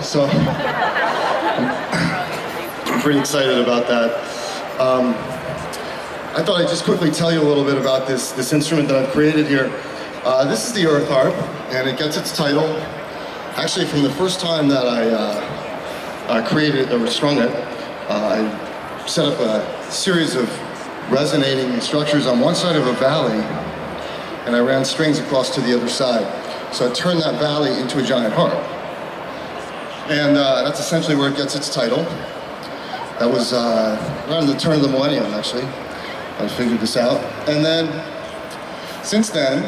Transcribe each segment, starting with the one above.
So I'm pretty excited about that. I thought I'd just quickly tell you a little bit about this instrument that I've created here. This is the Earth Harp, and it gets its title actually from the first time that I created it or strung it. I set up a series of resonating structures on one side of a valley, and I ran strings across to the other side. So I turned that valley into a giant harp. And that's essentially where it gets its title. That was around the turn of the millennium, actually. I figured this out. And then, since then,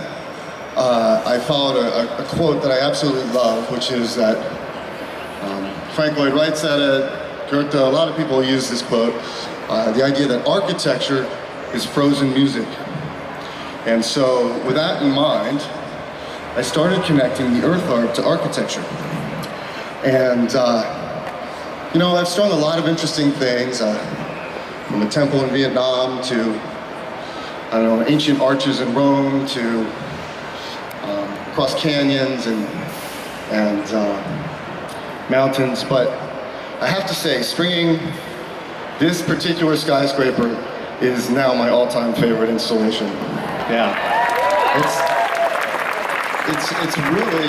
I followed a quote that I absolutely love, which is that Frank Lloyd Wright said it, Goethe, a lot of people use this quote, the idea that architecture is frozen music. And so, with that in mind, I started connecting the Earth Harp to architecture. And, you know, I've strung a lot of interesting things, from a temple in Vietnam to, I don't know, ancient arches in Rome to across canyons and mountains. But I have to say, stringing this particular skyscraper is now my all-time favorite installation. Yeah. It's really,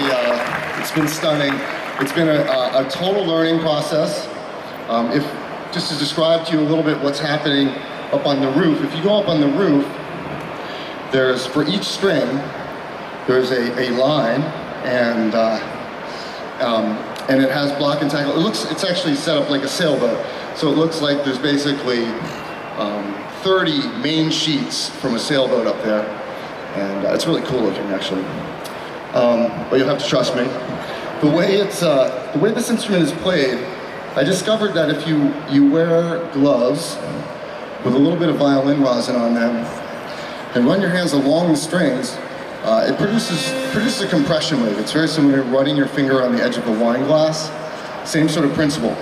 it's been stunning. It's been a total learning process. Just to describe to you a little bit what's happening up on the roof, if you go up on the roof, there's, for each string, there's a line, and it has block and tackle. It's actually set up like a sailboat. So it looks like there's basically 30 main sheets from a sailboat up there. And it's really cool looking, actually. But you'll have to trust me. The way this instrument is played, I discovered that if you wear gloves with a little bit of violin rosin on them and run your hands along the strings, it produces a compression wave. It's very similar to running your finger on the edge of a wine glass. Same sort of principle.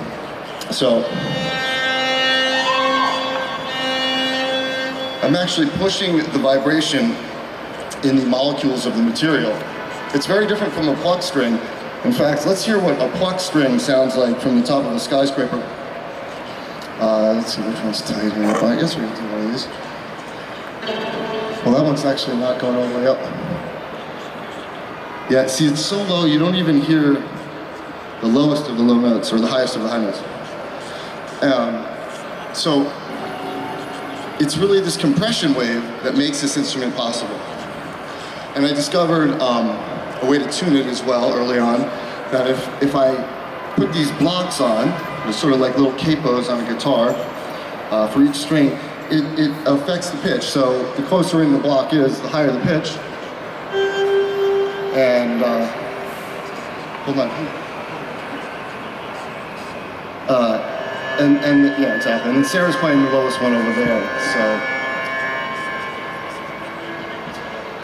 So I'm actually pushing the vibration in the molecules of the material. It's very different from a pluck string. In fact, let's hear what a pluck string sounds like from the top of a skyscraper. Let's see which one's tight here. I guess we can do one of these. Well, that one's actually not going all the way up. Yeah, see, it's so low you don't even hear the lowest of the low notes or the highest of the high notes. So it's really this compression wave that makes this instrument possible. And I discovered a way to tune it as well early on, that if I put these blocks on, they're sort of like little capos on a guitar, for each string, it affects the pitch. So the closer in the block is, the higher the pitch. And, hold on. And yeah, exactly. And then Sarah's playing the lowest one over there, so.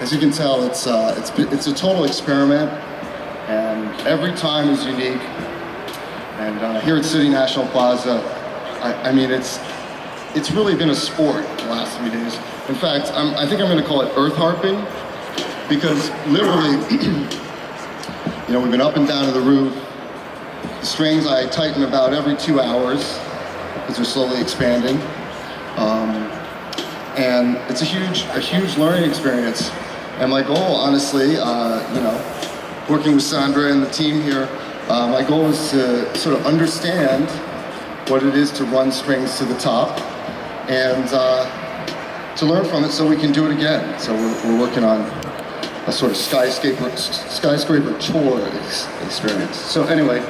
As you can tell, it's a total experiment, and every time is unique. And here at City National Plaza, I mean, it's really been a sport the last 3 days. In fact, I think I'm going to call it earth harping, because literally, you know, we've been up and down to the roof. The strings I tighten about every 2 hours because they're slowly expanding, and it's a huge learning experience. And my goal, honestly, you know, working with Sandra and the team here, my goal is to sort of understand what it is to run strings to the top, and to learn from it so we can do it again. So we're working on a sort of skyscraper tour experience. So anyway,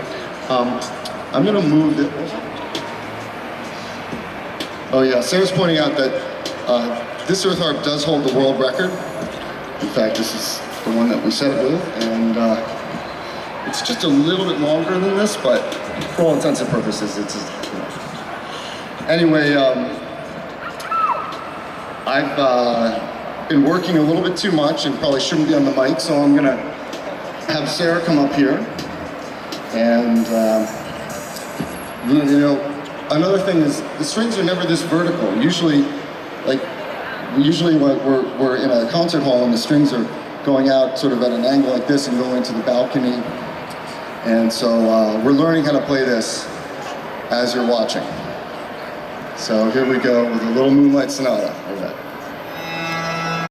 I'm gonna move the, oh yeah, Sarah's pointing out that this earth harp does hold the world record. In fact, this is the one that we set it with, and it's just a little bit longer than this, but for all intents and purposes, it's, you know. Anyway, I've been working a little bit too much and probably shouldn't be on the mic, so I'm gonna have Sarah come up here. And, you know, another thing is the strings are never this vertical. Usually when we're in a concert hall and the strings are going out sort of at an angle like this and going to the balcony. And so we're learning how to play this as you're watching. So here we go with a little Moonlight Sonata. All right.